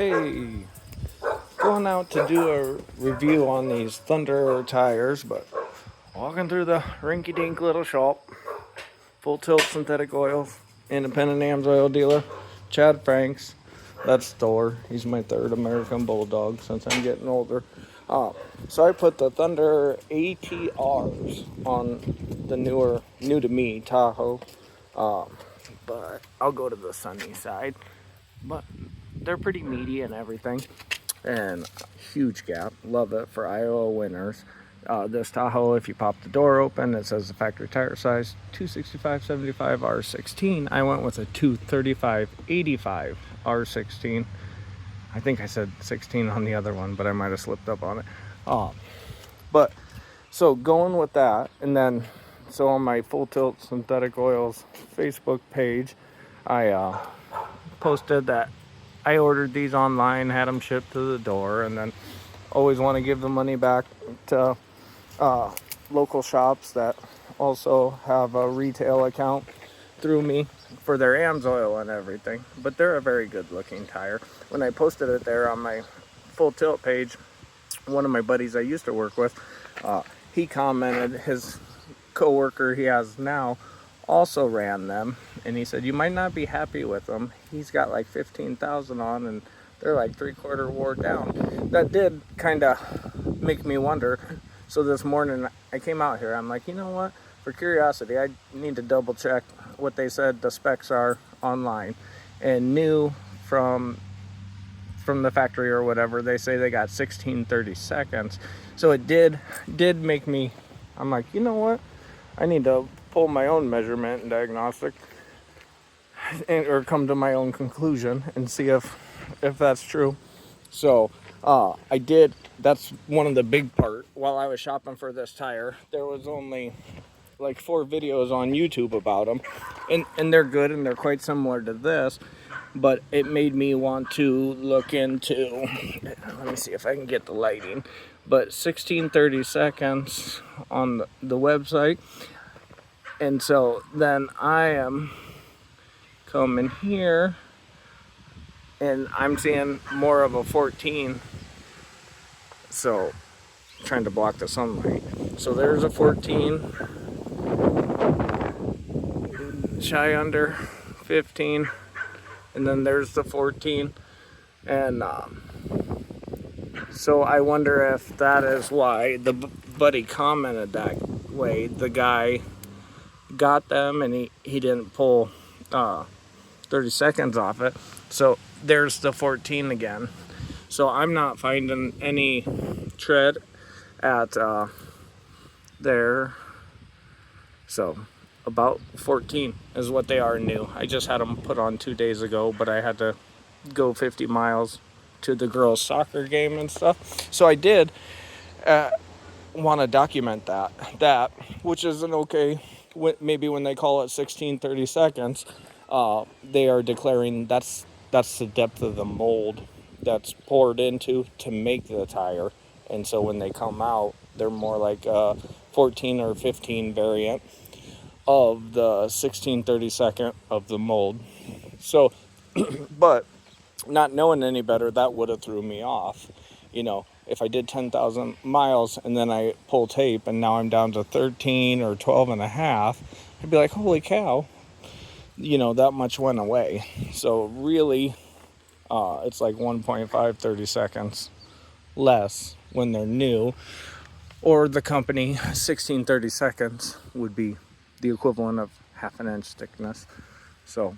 Hey, going out to do a review on these Thunder tires, but walking through the rinky-dink little shop, full tilt synthetic oils, independent AMS oil dealer, Chad Franks. That's Thor. He's my third American Bulldog since I'm getting older. So I put the Thunder ATRs on the new to me Tahoe, but I'll go to the sunny side. But they're pretty meaty and everything, and huge gap. Love it for Iowa winters. This Tahoe, if you pop the door open, it says the factory tire size 265/75 R16. I went with a 235/85 R16. I think I said 16 on the other one, but I might have slipped up on it. But so going with that, and then so on my Full Tilt Synthetic Oils Facebook page, I posted that I ordered these online, had them shipped to the door, and then always want to give the money back to local shops that also have a retail account through me for their AMS oil and everything. But they're a very good looking tire. When I posted it there on my Full Tilt page, one of my buddies I used to work with, he commented his coworker he has now also ran them, and he said you might not be happy with them. He's got like 15,000 on and they're like 3/4 wore down. That did kind of make me wonder. So this morning I came out here, I'm like, you know what, for curiosity I need to double check what they said the specs are online, and knew from the factory or whatever, they say they got 16/30 seconds. So it did make me, I'm like, you know what, I need to pull my own measurement and diagnostic, or come to my own conclusion and see if that's true. So I did. That's one of the big part. While I was shopping for this tire, there was only like 4 videos on YouTube about them, and they're good and they're quite similar to this. But it made me want to look into, let me see if I can get the lighting, but 16/30 seconds on the website. And so then I am coming here and I'm seeing more of a 14. So trying to block the sunlight. So there's a 14, shy under 15, and then there's the 14. And so I wonder if that is why the buddy commented that way. The guy got them and he didn't pull 30 seconds off it. So there's the 14 again. So I'm not finding any tread at there. So about 14 is what they are new. I just had them put on 2 days ago, but I had to go 50 miles to the girls' soccer game and stuff. So I did want to document that, which isn't okay. Maybe when they call it 16/30 seconds, they are declaring that's the depth of the mold that's poured into to make the tire. And so when they come out, they're more like a 14 or 15 variant of the 16/30 second of the mold. So, but not knowing any better, that would have threw me off. You know, if I did 10,000 miles and then I pull tape and now I'm down to 13 or 12 and a half, I'd be like, holy cow, you know, that much went away. So really, it's like 1.5, 30 seconds less when they're new, or the company 16/30 seconds would be the equivalent of half an inch thickness. So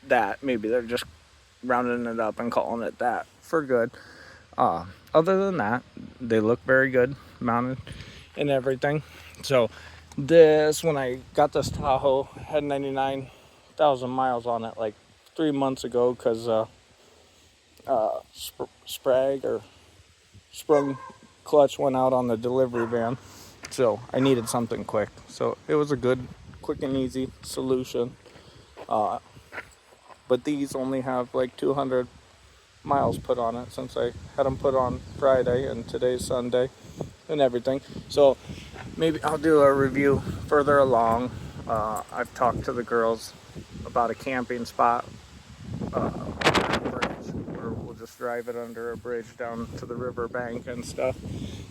that maybe they're just rounding it up and calling it that for good. Other than that, they look very good mounted and everything. So this, when I got this Tahoe, had 99,000 miles on it like 3 months ago, because sprung clutch went out on the delivery van. So I needed something quick. So it was a good, quick and easy solution. But these only have like 200 miles put on it since I had them put on Friday, and today's Sunday and everything. So maybe I'll do a review further along. I've talked to the girls about a camping spot for drive it under a bridge down to the riverbank and stuff,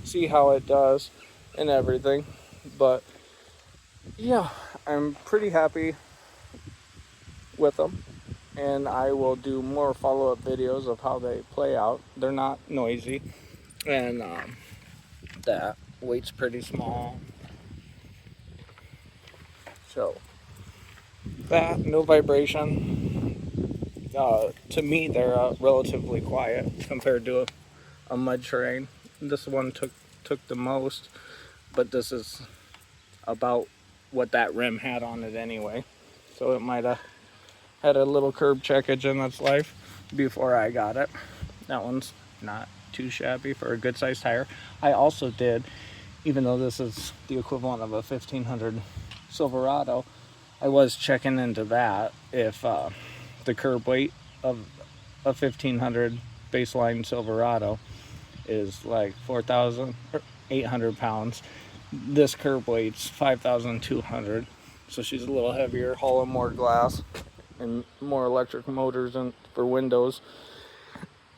see how it does and everything. But yeah, I'm pretty happy with them, and I will do more follow-up videos of how they play out. They're not noisy, and that weight's pretty small, so that, no vibration. To me, they're relatively quiet compared to a mud terrain. This one took the most, but this is about what that rim had on it anyway, so it might have had a little curb checkage in its life before I got it. That one's not too shabby for a good sized tire. I also did, even though this is the equivalent of a 1500 Silverado, I was checking into that if the curb weight of a 1500 baseline Silverado is like 4,800 pounds. This curb weight's 5,200, so she's a little heavier, hauling more glass and more electric motors and for windows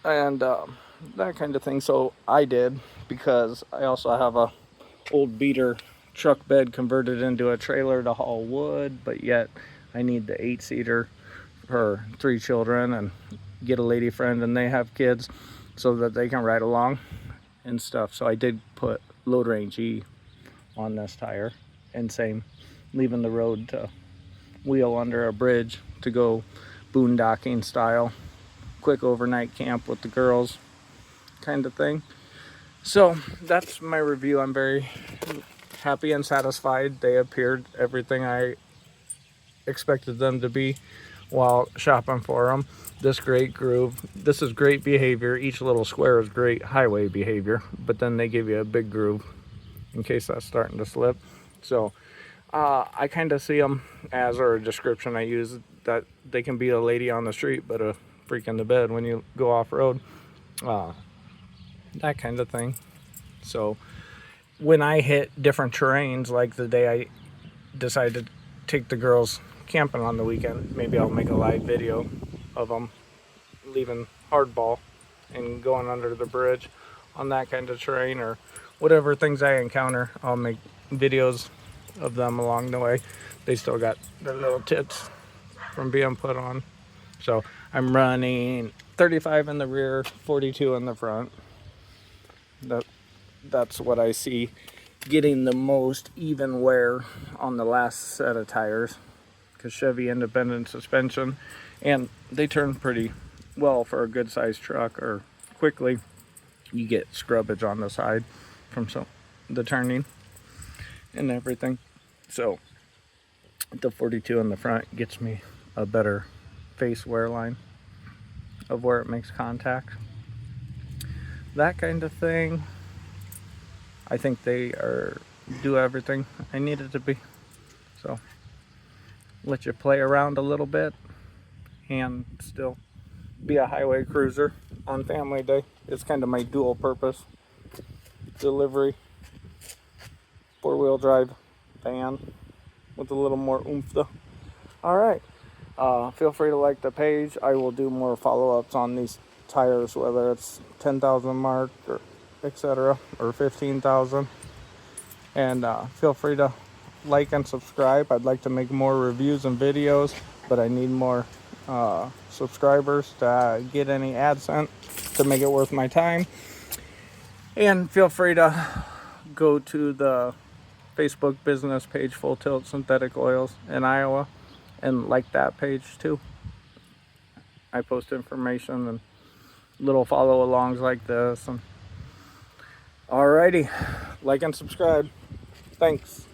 and that kind of thing. So I did, because I also have a old beater truck bed converted into a trailer to haul wood, but yet I need the 8-seater for 3 children and get a lady friend and they have kids so that they can ride along and stuff. So I did put load range E on this tire, and same, leaving the road to wheel under a bridge to go boondocking style, quick overnight camp with the girls kind of thing. So that's my review. I'm very happy and satisfied. They appeared everything I expected them to be while shopping for them. This great groove, this is great behavior. Each little square is great highway behavior, but then they give you a big groove in case that's starting to slip. So I kind of see them as, or a description I use, that they can be a lady on the street but a freak in the bed when you go off-road, that kind of thing. So when I hit different terrains, like the day I decided to take the girls camping on the weekend, maybe I'll make a live video of them leaving Hardball and going under the bridge on that kind of terrain, or whatever things I encounter, I'll make videos of them along the way. They still got their little tits from being put on. So I'm running 35 in the rear, 42 in the front. That's what I see getting the most even wear on the last set of tires, because Chevy independent suspension, and they turn pretty well for a good sized truck, or quickly. You get scrubbage on the side from the turning and everything. So the 42 in the front gets me a better face wear line of where it makes contact, that kind of thing. I think they do everything I need it to be. So let you play around a little bit and still be a highway cruiser on family day. It's kind of my dual purpose delivery 4-wheel drive van with a little more oomph though. All right, feel free to like the page. I will do more follow-ups on these tires, whether it's 10,000 mark or etc., or 15,000. And feel free to like and subscribe. I'd like to make more reviews and videos, but I need more subscribers to get any AdSense to make it worth my time. And feel free to go to the Facebook business page, Full Tilt Synthetic Oils in Iowa, and like that page too. I post information and little follow alongs like this. And alrighty, like and subscribe. Thanks.